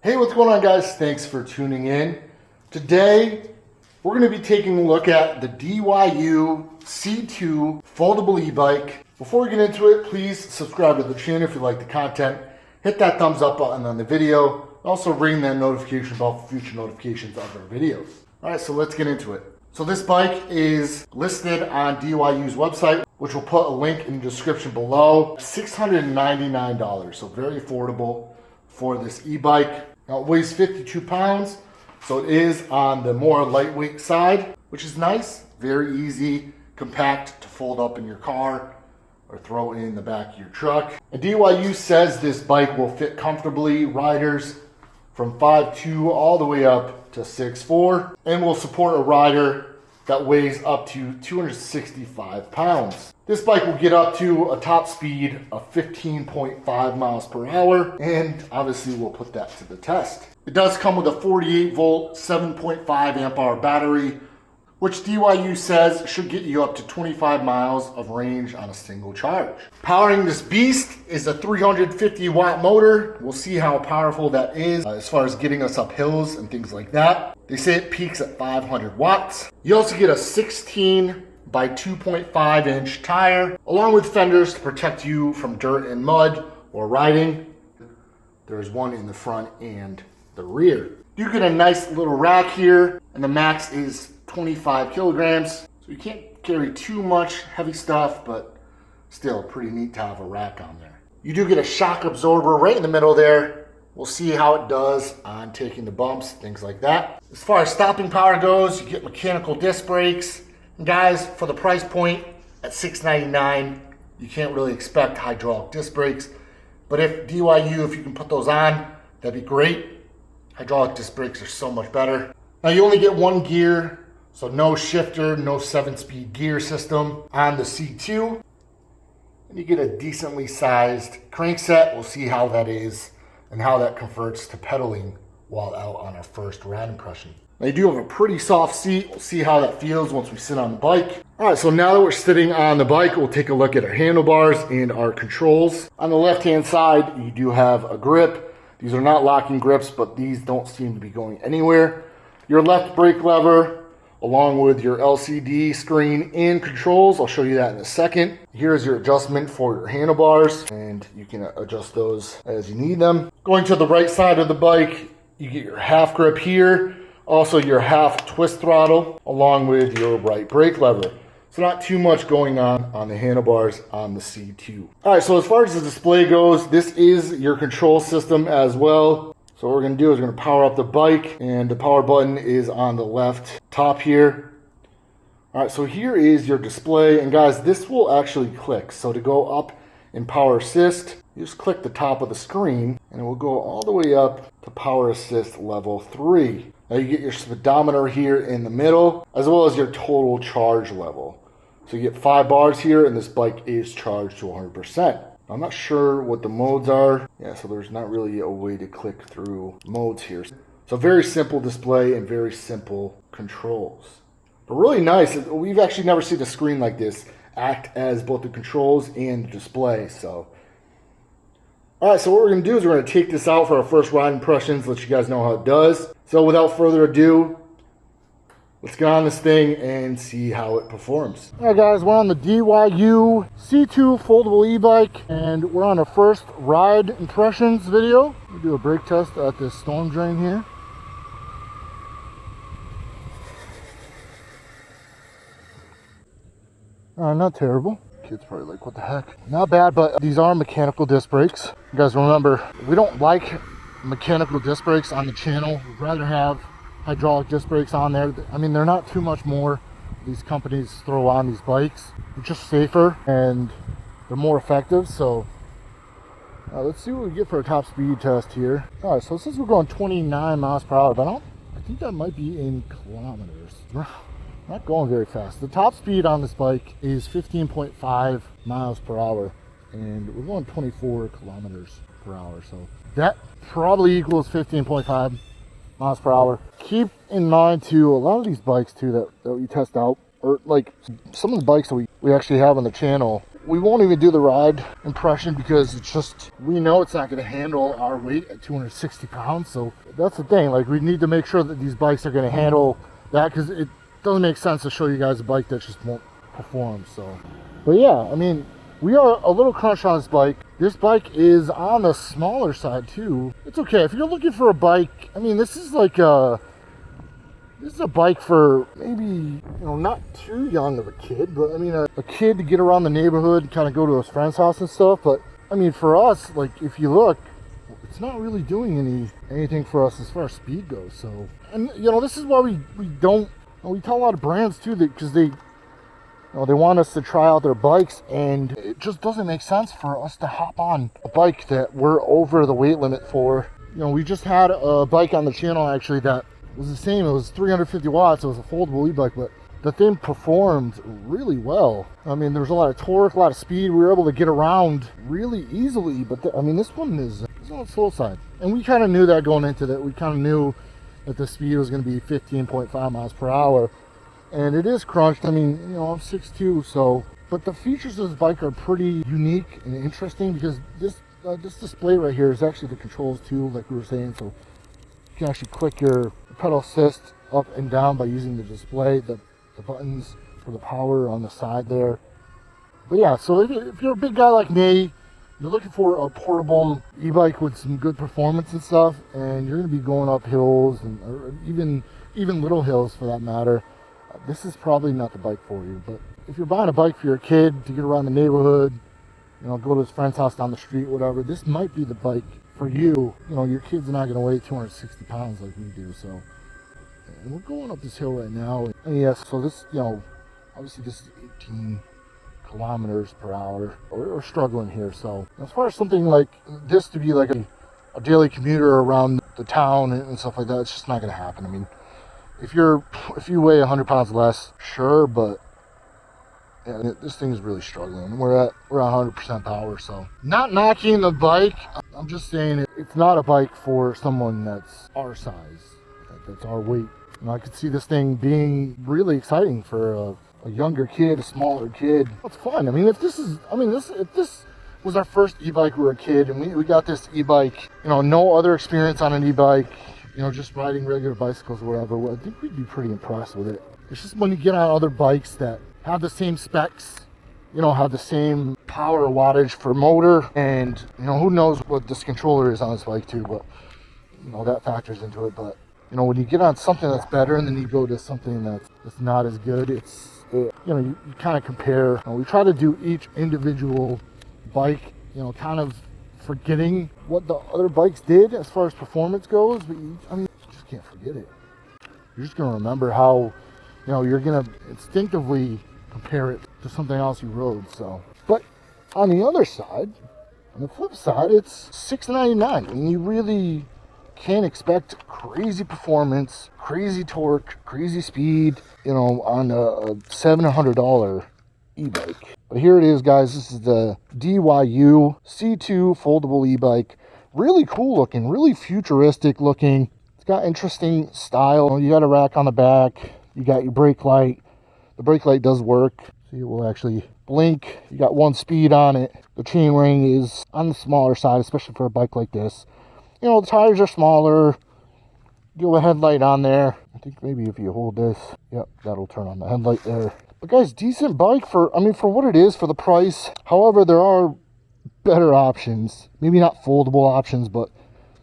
Hey, what's going on, guys? Thanks for tuning in. Today, we're going to be taking a look at the DYU C2 foldable e-bike. Before we get into it, please subscribe to the channel if you like the content. Hit that thumbs up button on the video. Also ring that notification bell for future notifications of our videos. All right, so let's get into it. So this bike is listed on DYU's website, which we'll put a link in the description below. $699, so very affordable for this e-bike. Now it weighs 52 pounds, so it is on the more lightweight side, which is nice. Very easy, compact to fold up in your car or throw in the back of your truck. And DYU says this bike will fit comfortably riders from 5'2" all the way up to 6'4", and will support a rider that weighs up to 265 pounds. This bike will get up to a top speed of 15.5 miles per hour, and obviously we'll put that to the test. It does come with a 48 volt, 7.5 amp hour battery, which DYU says should get you up to 25 miles of range on a single charge. Powering this beast is a 350 watt motor. We'll see how powerful that is as far as getting us up hills and things like that. They say it peaks at 500 watts. You also get a 16 by 2.5 inch tire, along with fenders to protect you from dirt and mud or riding. There's one in the front and the rear. You get a nice little rack here, and the max is 25 kilograms. So you can't carry too much heavy stuff, but still pretty neat to have a rack on there. You do get a shock absorber right in the middle there. We'll see how it does on taking the bumps, things like that. As far as stopping power goes, you get mechanical disc brakes. And guys, for the price point at $699, you can't really expect hydraulic disc brakes. But if DYU, if you can put those on, that'd be great. Hydraulic disc brakes are so much better. Now you only get one gear, so no shifter, no 7-speed gear system on the C2. And you get a decently sized crankset. We'll see how that is and how that converts to pedaling while out on our first ride impression. Now you do have a pretty soft seat. We'll see how that feels once we sit on the bike. All right, so now that we're sitting on the bike, we'll take a look at our handlebars and our controls. On the left-hand side, you do have a grip. These are not locking grips, but these don't seem to be going anywhere. Your left brake lever, along with your LCD screen and controls. I'll show you that in a second. Here's your adjustment for your handlebars, and you can adjust those as you need them. Going to the right side of the bike, you get your half grip here, also your half twist throttle, along with your right brake lever. So not too much going on the handlebars on the C2. All right, so as far as the display goes, this is your control system as well. So what we're gonna do is we're gonna power up the bike, and the power button is on the left top here. All right, so here is your display, and guys, this will actually click. So to go up in power assist, you just click the top of the screen, and it will go all the way up to power assist level 3. Now you get your speedometer here in the middle, as well as your total charge level. So you get 5 bars here, and this bike is charged to 100%. I'm not sure what the modes are. Yeah, so there's not really a way to click through modes here. So very simple display and very simple controls. But really nice. We've actually never seen a screen like this act as both the controls and the display. So, all right, so what we're gonna do is we're gonna take this out for our first ride impressions, let you guys know how it does. So without further ado, let's get on this thing and see how it performs. All right, guys, we're on the DYU C2 foldable e-bike, and we're on our first ride impressions video. We do a brake test at this storm drain here. Not terrible. Kids probably like, what the heck? Not bad, but these are mechanical disc brakes. You guys remember, we don't like mechanical disc brakes on the channel. We'd rather have hydraulic disc brakes on there. I mean, they're not too much more these companies throw on these bikes. They're just safer and they're more effective. So let's see what we get for a top speed test here. All right, so since we're going 29 miles per hour, but I think that might be in kilometers. We're not going very fast. The top speed on this bike is 15.5 miles per hour, and we're going 24 kilometers per hour. So that probably equals 15.5 miles per hour. Keep in mind too, a lot of these bikes too that we test out, or like some of the bikes that we actually have on the channel, We won't even do the ride impression because it's just, we know it's not going to handle our weight at 260 pounds. So that's the thing, like we need to make sure that these bikes are going to handle that, because it doesn't make sense to show you guys a bike that just won't perform. So, but yeah, I mean, we are a little crunched on this bike. This bike is on the smaller side too. It's okay if you're looking for a bike. I mean, this is like this is a bike for maybe, you know, not too young of a kid, but I mean a kid to get around the neighborhood, kind of go to his friend's house and stuff. But I mean, for us, like if you look, it's not really doing anything for us as far as speed goes. So, and you know, this is why we don't, we tell a lot of brands too, that because they, you know, they want us to try out their bikes, and it just doesn't make sense for us to hop on a bike that we're over the weight limit for. You know, we just had a bike on the channel actually that was the same. It was 350 watts. It was a foldable e-bike, but the thing performed really well. I mean, there was a lot of torque, a lot of speed. We were able to get around really easily, but I mean, this one is on the slow side. And we kind of knew that going into that. We kind of knew that the speed was going to be 15.5 miles per hour. And it is crunched. I mean, you know, I'm 6'2", so, but the features of this bike are pretty unique and interesting, because this display right here is actually the controls too, like we were saying. So you can actually click your pedal assist up and down by using the display, the buttons for the power on the side there. But yeah, so if you're a big guy like me, you're looking for a portable e-bike with some good performance and stuff, and you're going to be going up hills and or even little hills for that matter, this is probably not the bike for you. But if you're buying a bike for your kid to get around the neighborhood, you know, go to his friend's house down the street, whatever, this might be the bike for you. You know, your kid's not going to weigh 260 pounds like we do. So, and we're going up this hill right now. And yes, so this, you know, obviously this is 18 kilometers per hour. We're struggling here. So as far as something like this to be like a daily commuter around the town and stuff like that, it's just not going to happen. I mean, if you weigh 100 pounds less, sure, but yeah, this thing is really struggling. We're at 100% power, so not knocking the bike. I'm just saying it's not a bike for someone that's our size, that's our weight. You know, I could see this thing being really exciting for a younger kid, a smaller kid. It's fun. I mean, if this was our first e-bike when we were a kid, and we got this e-bike, you know, no other experience on an e-bike, you know, just riding regular bicycles or whatever, well, I think we'd be pretty impressed with it. It's just when you get on other bikes that have the same specs, you know, have the same power wattage for motor, and, you know, who knows what this controller is on this bike too, but, you know, that factors into it. But, you know, when you get on something that's better and then you go to something that's not as good, you know, you kind of compare. You know, we try to do each individual bike, you know, kind of forgetting what the other bikes did as far as performance goes, but I mean, you just can't forget it. You're just going to remember how, you know, you're going to instinctively compare it to something else you rode. So, but on the other side, on the flip side, it's $699, and you really can't expect crazy performance, crazy torque, crazy speed, you know, on a $700 e-bike. But here it is, guys. This is the DYU C2 foldable e-bike. Really cool looking, really futuristic looking. It's got interesting style. You got a rack on the back. You got your brake light. The brake light does work. See, it will actually blink. You got 1 speed on it. The chain ring is on the smaller side, especially for a bike like this. You know, the tires are smaller. You have a headlight on there. I think maybe if you hold this, yep, that'll turn on the headlight there. But guys, decent bike for what it is, for the price. However, there are better options. Maybe not foldable options, but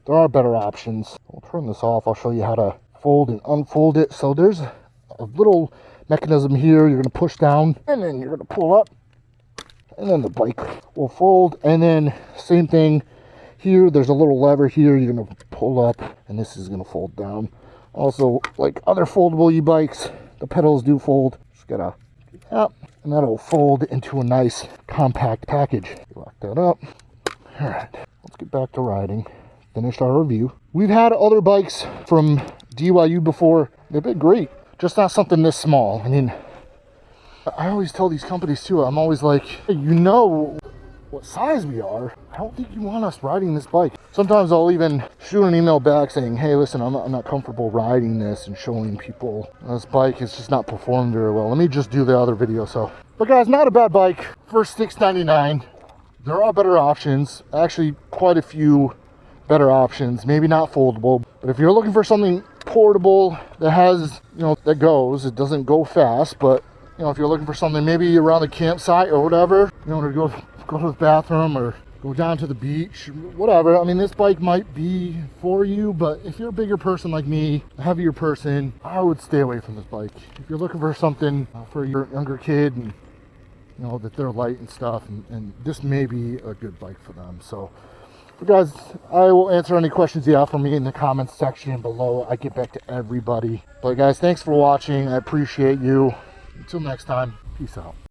there are better options. I'll turn this off. I'll show you how to fold and unfold it. So there's a little mechanism here. You're going to push down, and then you're going to pull up, and then the bike will fold. And then same thing here. There's a little lever here. You're going to pull up, and this is going to fold down. Also, like other foldable e-bikes, the pedals do fold. Just gotta up, and that'll fold into a nice compact package. Lock that up. All right, let's get back to riding. Finished our review. We've had other bikes from DYU before. They've been great, just not something this small. I mean, I always tell these companies too, I'm always like, hey, you know what size we are, I don't think you want us riding this bike. Sometimes I'll even shoot an email back saying, hey, listen, I'm not comfortable riding this and showing people this bike is just not performing very well. Let me just do the other video. So, but guys, not a bad bike for $699. There are better options, actually quite a few better options, maybe not foldable, but if you're looking for something portable that has, that goes, it doesn't go fast, but if you're looking for something maybe around the campsite or whatever, to go to the bathroom or go down to the beach, whatever. I mean, this bike might be for you, but if you're a bigger person like me, a heavier person, I would stay away from this bike. If you're looking for something for your younger kid and that they're light and stuff, and this may be a good bike for them. So, but guys, I will answer any questions you have for me in the comments section below. I get back to everybody. But guys, thanks for watching. I appreciate you. Until next time, peace out.